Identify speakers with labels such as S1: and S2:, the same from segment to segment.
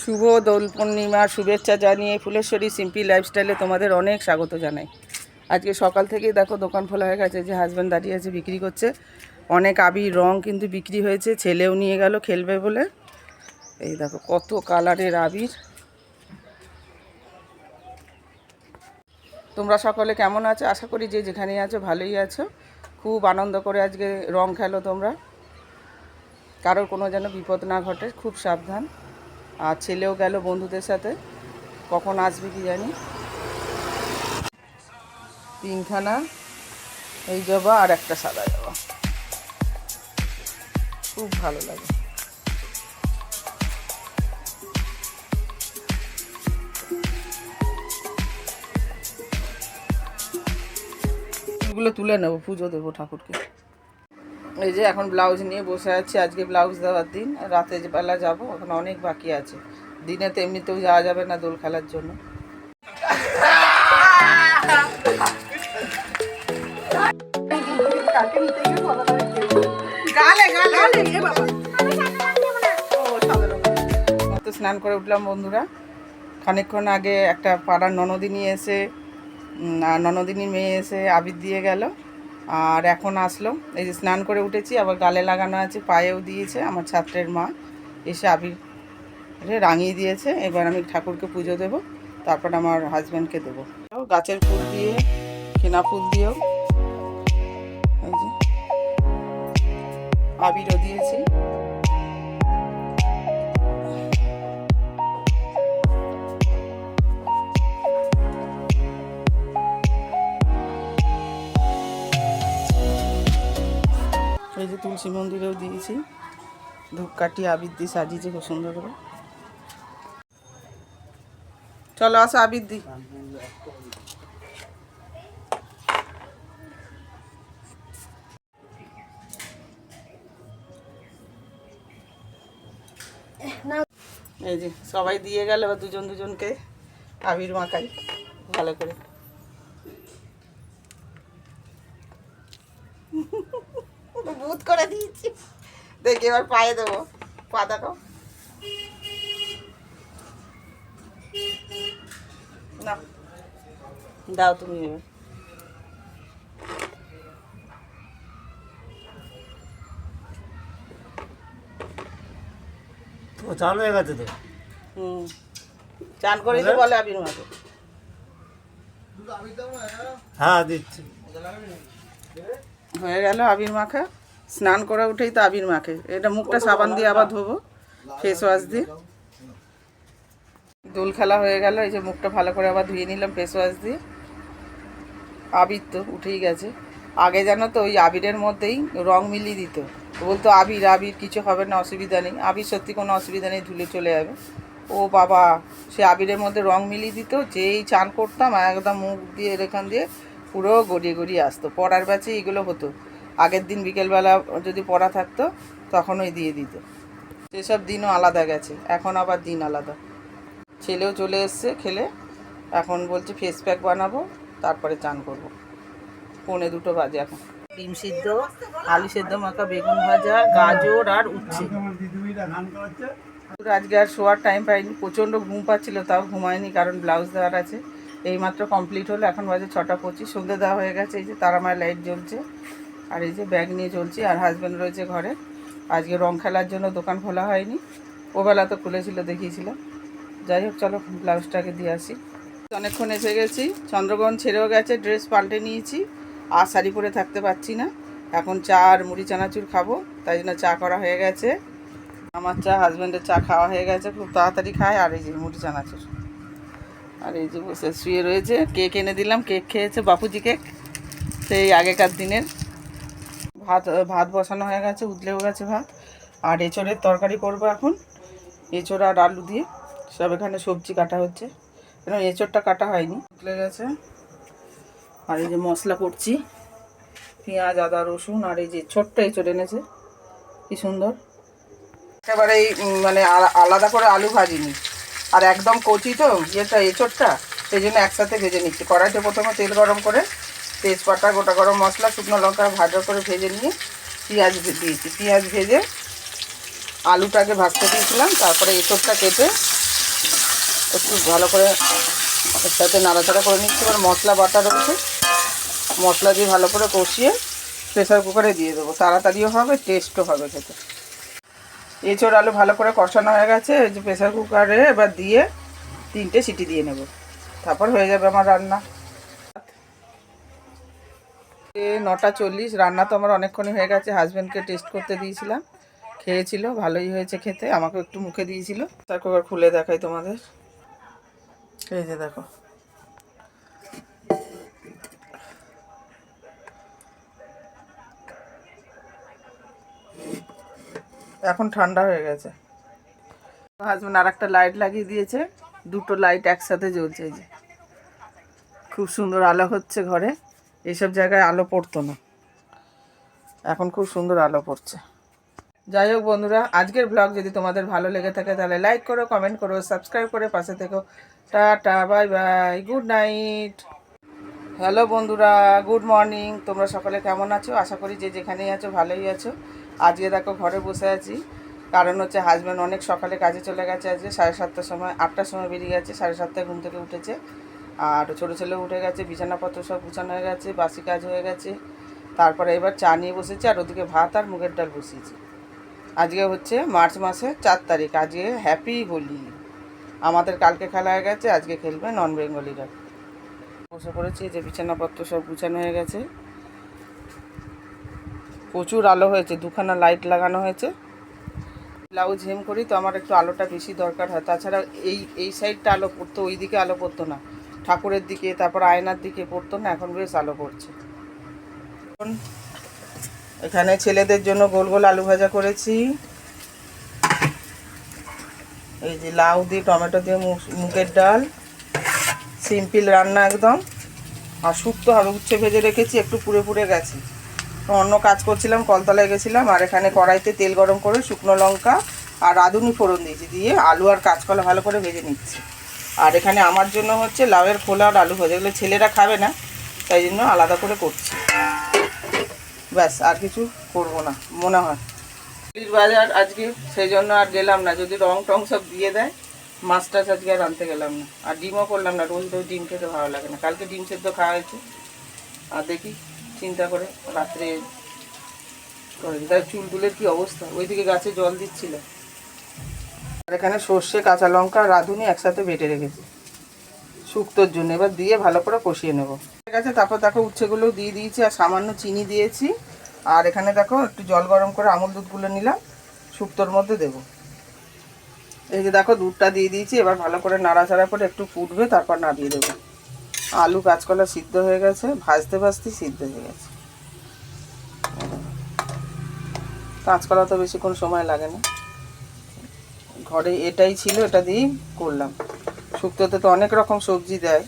S1: শুভ দোল পূর্ণিমার শুভেচ্ছা জানিয়ে ফুলেশ্বরী সিম্পল লাইফস্টাইলে তোমাদের অনেক স্বাগত জানাই। আজকে সকাল থেকেই দেখো দোকান খোলা হয়ে গেছে, যে হাজব্যান্ড দাঁড়িয়ে আছে বিক্রি করছে। অনেক আবির রং কিন্তু বিক্রি হয়েছে, ছেলেও নিয়ে গেল খেলবে বলে। এই দেখো কত কালারের আবির। তোমরা সকলে কেমন আছো? আশা করি যে যেখানেই আছো ভালোই আছো। খুব আনন্দ করে আজকে রং খেলো তোমরা, কারোর কোনো যেন বিপদ না ঘটে, খুব সাবধান। আর ছেলেও গেল বন্ধুদের সাথে, কখন আসবে কি জানি। 3খানা এই জবা আর একটা সাদা জবা, খুব ভালো লাগে। এগুলো তুলে নেবো, পুজো দেবো ঠাকুরকে। এই যে এখন ব্লাউজ নিয়ে বসে আছি, আজকে ব্লাউজ দেওয়ার দিন। রাতে বেলা যাবো, এখন অনেক বাকি আছে। দিনে তো এমনিতেও যাওয়া যাবে না দোল খেলার জন্য। তো স্নান করে উঠলাম বন্ধুরা। খানিকক্ষণ আগে একটা পাড়ার ননদিনী এসে, ননদিনীর মেয়ে এসে আবির দিয়ে গেল। আর এখন আসলো, এই যে স্নান করে উঠেছি, আবার গালে লাগানো আছে, পায়েও দিয়েছে। আমার ছাত্রের মা এসে আবির রাঙিয়ে দিয়েছে। এবার আমি ঠাকুরকে পুজো দেবো, তারপর আমার হাজব্যান্ডকে দেবো। গাছের ফুল দিয়ে, কেনা ফুল দিয়েও এই যে আবিরও দিয়েছি। এই যে তুলসী মন্দিরেও দিয়েছি, ধূপকাঠি আবির দিয়ে সাজিয়েছে খুব সুন্দর করে। চলো আসো আবির দি। এই যে সবাই দিয়ে গেল, এবার দুজন দুজনকে আবির মাখাই ভালো করে। বুত করে দিয়েছি, দেখি এবার পায়ে দেবো। পা দেখো না, দাও তুমি এবার।
S2: চালু হয়ে গেছে তো।
S1: চান করে বলে আবির মাকে।
S2: হ্যাঁ দিচ্ছি।
S1: হয়ে গেল আবির মাখা। স্নান করে উঠেই তো আবির মাখে। এটা মুখটা সাবান দিয়ে আবার ধোবো, ফেস ওয়াশ দিয়ে। দোল খেলা হয়ে গেল, এই যে মুখটা ভালো করে আবার ধুয়ে নিলাম ফেস ওয়াশ দিয়ে। আবির তো উঠেই গেছে। আগে জানো তো ওই আবিরের মধ্যেই রং মিলিয়ে দিত, বলতো আবির আবির কিছু হবে না, অসুবিধা নেই। আবির সত্যি কোনো অসুবিধা নেই, ধুলে চলে যাবে। ও বাবা, সে আবিরের মধ্যে রং মিলিয়ে দিত। যেই চান করতাম একদম মুখ দিয়ে এখান দিয়ে পুরো গড়িয়ে গড়িয়ে আসতো। পড়ার ব্যাচে এগুলো হতো। আগের দিন বিকেলবেলা যদি পড়া থাকতো তখন ওই দিয়ে দিত। সেসব দিনও আলাদা গেছে, এখন আবার দিন আলাদা। ছেলেও চলে এসছে খেলে, এখন বলছে ফেস প্যাক বানাবো, তারপরে চান করবো। 1:45 বাজে এখন। ডিম সিদ্ধ, আলু সেদ্ধ মাখা, বেগুন ভাজা, গাজর আর উচ্ছে। আজকে আর শোয়ার টাইম পাইনি, প্রচণ্ড ঘুম পাচ্ছিল, তাও ঘুমায়নি, কারণ ব্লাউজ দেওয়ার আছে। এইমাত্র কমপ্লিট হলো, এখন বাজে 6:25। সন্ধ্যে দেওয়া হয়ে গেছে। এই যে তারামায় লাইট জ্বলছে, আর এই যে ব্যাগ নিয়ে চলছি। আর হাজব্যান্ড রয়েছে ঘরে। আজকে রং খেলার জন্য দোকান খোলা হয়নি, ওবেলা তো খুলেছিল, দেখিয়েছিলাম। যাই হোক, চলো ব্লাউজটাকে দিয়ে আসি। অনেকক্ষণ এসে গেছি, চন্দ্রগ্রহণ ছেড়েও গেছে, ড্রেস পাল্টে নিয়েছি। আর শাড়ি পরে থাকতে পারছি না। এখন চা আর মুড়ি চানাচুর খাবো, তাই জন্য চা করা হয়ে গেছে। আমার চা, হাজব্যান্ডের চা খাওয়া হয়ে গেছে, খুব তাড়াতাড়ি খায়। আর এই যে মুড়ি চানাচুর। আর এই যে বসে শুয়ে রয়েছে, কেক এনে দিলাম, কেক খেয়েছে, বাপুজি কেক, সেই আগেকার দিনের। ভাত বসানো হয়ে গেছে, উতলেও গেছে ভাত। আর এঁচোড়ের তরকারি করবো এখন, এঁচোড় আর আলু দিয়ে। সব এখানে সবজি কাটা হচ্ছে, কেন এঁচোড়টা কাটা হয়নি, উতলে গেছে। আর এই যে মশলা করছি, পেঁয়াজ আদা রসুন। আর এই যে ছোট্ট এঁচোড় এনেছে, কি সুন্দর। একেবারে মানে আলাদা করে আলু ভাজিনি, আর একদম কচি তো ইয়েটা এঁচোড়টা, সেই জন্য একসাথে ভেজে নিচ্ছি। কড়াইতে প্রথমে তেল গরম করে তেজপাতা, গোটা গরম মশলা, শুকনো লঙ্কা ভাজা করে ভেজে নিয়ে পেঁয়াজ দিয়েছি। পেঁয়াজ ভেজে আলুটাকে ভাজতে দিয়েছিলাম, তারপরে এঁচোড়টা কেটে একটু ভালো করে এর সাথে নাড়াচাড়া করে নিচ্ছি। এবার মশলা বাটা রয়েছে, মশলা দিয়ে ভালো করে কষিয়ে প্রেসার কুকারে দিয়ে দেবো, তাড়াতাড়িও হবে, টেস্টও হবে খেতে। এঁচোড় আলু ভালো করে কষানো হয়ে গেছে, এই যে প্রেসার কুকারে এবার দিয়ে 3টে সিটি দিয়ে নেব, তারপর হয়ে যাবে আমার রান্না। 9:40, রান্না তো আমার অনেকক্ষণই হয়ে গেছে। হাজব্যান্ডকে টেস্ট করতে দিয়েছিলাম, খেয়েছিল, ভালোই হয়েছে খেতে, আমাকে একটু মুখে দিয়েছিল। তারপর এবার খুলে দেখাই তোমাদের, এই যে দেখো। এখন ঠান্ডা হয়ে গেছে। হাজব্যান্ড আর একটা লাইট লাগিয়ে দিয়েছে, 2টো লাইট একসাথে জ্বলছে। এই যে খুব সুন্দর আলো হচ্ছে ঘরে, এইসব জায়গায় আলো পড়তো না, এখন খুব সুন্দর আলো পড়ছে। যাই হোক বন্ধুরা, আজকের ব্লগ যদি তোমাদের ভালো লেগে থাকে তাহলে লাইক করো, কমেন্ট করো, সাবস্ক্রাইব করে পাশে থেকো। Tata, bye bye, good night. Hello বন্ধুরা, গুড মর্নিং। তোমরা সকলে কেমন আছো? আশা করি যে যেখানেই আছো ভালোই আছো। আজকে দেখো ঘরে বসে আছি, কারণ হচ্ছে হাজব্যান্ড অনেক সকালে কাজে চলে গেছে। আজকে 7:30টার সময়, 8টার সময় বেরিয়ে গেছে, 7:30টায় ঘুম থেকে উঠেছে। আর ছোটো ছেলে উঠে গেছে, বিছানাপত্র সব গুছানো হয়ে গেছে, বাসি কাজ হয়ে গেছে। তারপরে এবার চা নিয়ে বসেছি, আর ওদিকে ভাত আর মুগের ডাল বসিয়েছি। আজকে হচ্ছে মার্চ মাসের 4 তারিখ, আজকে হ্যাপি হোলি। আমাদের কালকে খেলা হয়ে গেছে, আজকে খেলবে নন বেঙ্গলিরা। বসে পড়েছি, যে বিছানাপত্র সব গুছানো হয়ে গেছে। প্রচুর আলো হয়েছে, 2খানা লাইট লাগানো হয়েছে। ব্লাউজ হেম করি তো আমার একটু আলোটা বেশি দরকার হয়, তাছাড়া এই সাইডটা আলো পড়তো, ওই দিকে আলো পড়তো না, ঠাকুরের দিকে তারপর আয়নার দিকে পড়তো না, এখন বেশ আলো পড়ছে। এখানে ছেলেদের জন্য গোল গোল আলু ভাজা করেছি, এই যে লাউ দিয়ে টমেটো দিয়ে মুগের ডাল, সিম্পল রান্না একদম। আর শুক্তো হবে, উচ্ছে ভেজে রেখেছি, একটু পুড়ে পুড়ে গেছে, অন্য কাজ করছিলাম, কলতলায় গেছিলাম। আর এখানে কড়াইতে তেল গরম করে শুকনো লঙ্কা আর রাঁধুনি ফোড়ন দিয়েছি, দিয়ে আলু আর কাঁচকলা ভালো করে ভেজে নিচ্ছি। আর এখানে আমার জন্য হচ্ছে লাউয়ের খোলা আর আলু ভাজা, এগুলো ছেলেরা খাবে না, তাই জন্য আলাদা করে করছি। ব্যাস, আর কিছু করবো না মনে হয়। বাজার আজকে, সেই জন্য আর গেলাম না, যদি রং টং সব দিয়ে দেয়। মাছ টাছ আজকে আর আনতে গেলাম না, আর ডিমও করলাম না, রোজ রোজ ডিম খেতে ভালো লাগে না। কালকে ডিম সেদ্ধ খাওয়া হয়েছে, আর দেখি চিন্তা করে রাত্রে করে। তার চুলগুলোর কি অবস্থা, ওইদিকে গাছে জল দিচ্ছিল। আর এখানে সর্ষে, কাঁচা লঙ্কা, রাঁধুনি একসাথে বেটে রেখেছি শুক্তোর জন্য, এবার দিয়ে ভালো করে কষিয়ে নেবো। ঠিক আছে, তারপর দেখো উচ্ছেগুলো দিয়ে দিয়েছি, আর সামান্য চিনি দিয়েছি। আর এখানে দেখো একটু জল গরম করে আমুল দুধগুলো নিলাম, শুক্তোর মধ্যে দেবো। এই যে দেখো দুধটা দিয়ে দিয়েছি, এবার ভালো করে নাড়াচাড়া করে একটু ফুটবে, তারপর নামিয়ে দেবো। আলু কাঁচকলা সিদ্ধ হয়ে গেছে, ভাজতে ভাজতেই সিদ্ধ হয়ে গেছে। কাঁচকলা তো বেশিক্ষণ সময় লাগে না, ঘরে এটাই ছিল, এটা দিয়েই করলাম। শুক্তোতে তো অনেক রকম সবজি দেয়,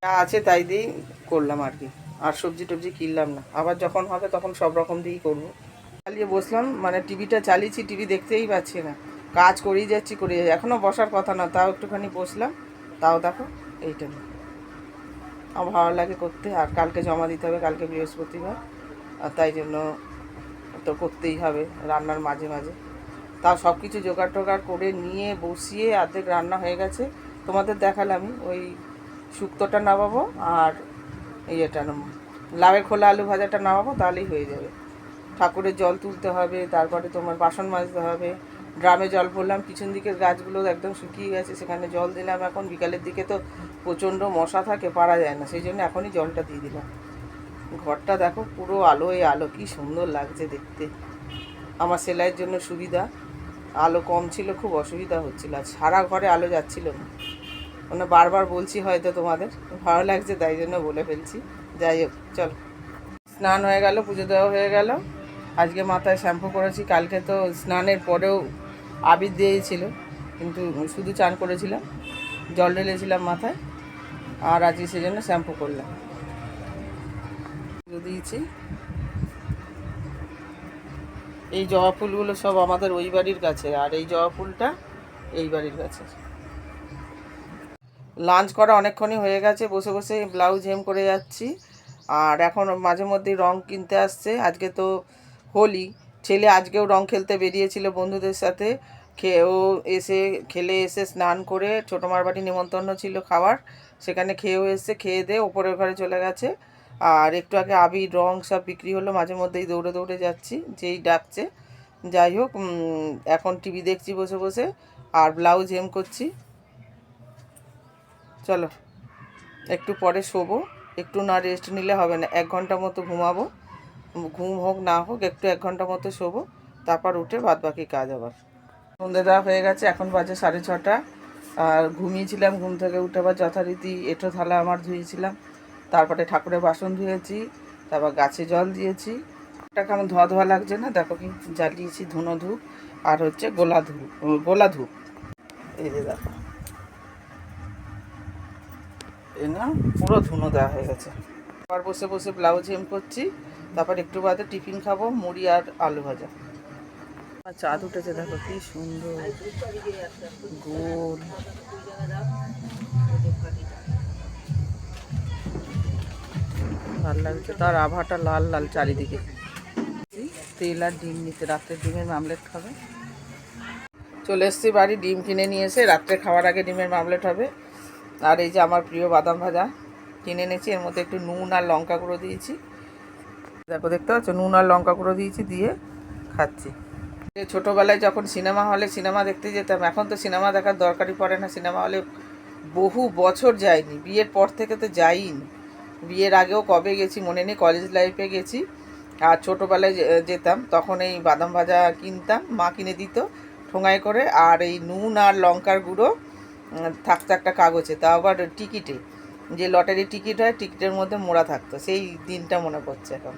S1: যা আছে তাই দিয়েই করলাম আর কি। আর সবজি টবজি কিনলাম না, আবার যখন হবে তখন সব রকম দিয়েই করবো। চালিয়ে বসলাম, মানে টিভিটা চালিয়েছি, টিভি দেখতেই পাচ্ছি না, কাজ করেই যাচ্ছি করেই যাচ্ছি। এখনও বসার কথা না, তাও একটুখানি বসলাম, তাও দেখো এইটা নিয়ে আমার ভালো লাগে করতে। আর কালকে জমা দিতে হবে, কালকে বৃহস্পতিবার, আর তাই জন্য তো করতেই হবে রান্নার মাঝে মাঝে। তাও সব কিছু জোগাড় টোগাড় করে নিয়ে বসিয়ে অর্ধেক রান্না হয়ে গেছে। তোমাদের দেখালামই, ওই শুক্তোটা নামাবো আর ইয়েটা লাউয়ের খোলা আলু ভাজাটা নামাবো, তাহলেই হয়ে যাবে। ঠাকুরের জল তুলতে হবে, তারপরে তোমার বাসন মাজতে হবে। ড্রামে জল ভরলাম, পিছন দিকের গাছগুলো একদম শুকিয়ে গেছে, সেখানে জল দিলাম। এখন বিকালের দিকে তো প্রচণ্ড মশা থাকে, পারা যায় না, সেই জন্য এখনই জলটা দিয়ে দিলাম। ঘরটা দেখো পুরো আলোয় আলো, কি সুন্দর লাগছে দেখতে। আমার সেলাইয়ের জন্য সুবিধা, আলো কম ছিল, খুব অসুবিধা হচ্ছিল, আর সারা ঘরে আলো যাচ্ছিল না। মানে বারবার বলছি হয়তো তোমাদের ভালো লাগছে, তাই জন্য বলে ফেলছি। যাই হোক, চলো। স্নান হয়ে গেল, পুজো দেওয়া হয়ে গেল। আজকে মাথায় শ্যাম্পু করেছি, কালকে তো স্নানের পরেও আবির দিয়েছিল, কিন্তু শুধু চান করেছিলাম, জল ঢেলেছিলাম মাথায়। আর আজকে সেজন্য শ্যাম্পু করলাম, পুজো দিয়েছি। এই জবা ফুলগুলো সব আমাদের ওই বাড়ির কাছে, আর এই জবা ফুলটা এই বাড়ির কাছে। লাঞ্চ করা অনেকক্ষণই হয়ে গেছে, বসে বসে ব্লাউজ হেম করে যাচ্ছি। আর এখন মাঝে মধ্যেই রং কিনতে আসছে, আজকে তো হোলি, ছেলে আজকেও রং খেলতে বেরিয়েছিল বন্ধুদের সাথে। খেয়েও এসে খেলে এসে স্নান করে ছোটো মার বাড়ি নিমন্ত্রণ ছিল খাওয়ার, সেখানে খেয়েও এসে খেয়ে দিয়ে ওপরের ঘরে চলে গেছে। আর একটু আগে আবির রং সব বিক্রি হলো, মাঝে মধ্যেই দৌড়ে দৌড়ে যাচ্ছি যেই ডাকছে। যাই হোক, এখন টিভি দেখছি বসে বসে আর ব্লাউজ হেম করছি। চলো একটু পরে শোবো, একটু না রেস্ট নিলে হবে না, 1 ঘন্টা মতো ঘুমাবো, ঘুম হোক না হোক একটু 1 ঘন্টা মতো শোবো, তারপর উঠে বাদ বাকি কাজ আবার। সন্ধ্যে দেওয়া হয়ে গেছে, এখন বাজে 6:30। আর ঘুমিয়েছিলাম, ঘুম থেকে উঠে আবার যথারীতি এঁটো থালা আমার ধুয়েছিলাম, তারপরে ঠাকুরের বাসন ধুয়েছি, তারপর গাছে জল দিয়েছি। এটা কেমন ধোয়া ধোয়া লাগছে না, দেখো কি জ্বালিয়েছি ধুনো ধূপ আর হচ্ছে গোলা ধূপ। এই যে দেখো, এই না পুরো ধুনো দেওয়া হয়ে গেছে। আবার বসে বসে ব্লাউজ হেম করছি, তারপর একটু বাদে টিফিন খাবো, মুড়ি আর আলু ভাজা। আর চাঁদ উঠেছে, দেখো কি সুন্দর গোল। ভালো লাগছে, তার আভাটা লাল লাল চারিদিকে। তেল আর ডিম নিতে, রাত্রে ডিমের মামলেট খাবে। চলে এসেছি বাড়ি, ডিম কিনে নিয়ে এসে রাত্রে খাওয়ার আগে ডিমের মামলেট হবে। আর এই যে আমার প্রিয় বাদাম ভাজা কিনে এনেছি, এর মধ্যে একটু নুন আর লঙ্কা গুঁড়ো দিয়েছি, দেখো দেখতে পাচ্ছ, নুন আর লঙ্কা গুঁড়ো দিয়েছি, দিয়ে খাচ্ছি। ছোটোবেলায় যখন সিনেমা হলে সিনেমা দেখতে যেতাম, এখন তো সিনেমা দেখার দরকারই পড়ে না, সিনেমা হলে বহু বছর যাইনি, বিয়ের পর থেকে তো যাইনি। বিয়ের আগেও কবে গেছি মনে নেই, কলেজ লাইফে গেছি। আর ছোটোবেলায় যেতাম তখন এই বাদাম ভাজা কিনতাম, মা কিনে দিত ঠোঙায় করে, আর এই নুন আর লঙ্কার গুঁড়ো থাকতো একটা কাগজে, তা আবার টিকিটে, যে লটারি টিকিট হয় টিকিটের মধ্যে মোড়া থাকতো, সেই দিনটা মনে পড়ছে এখন।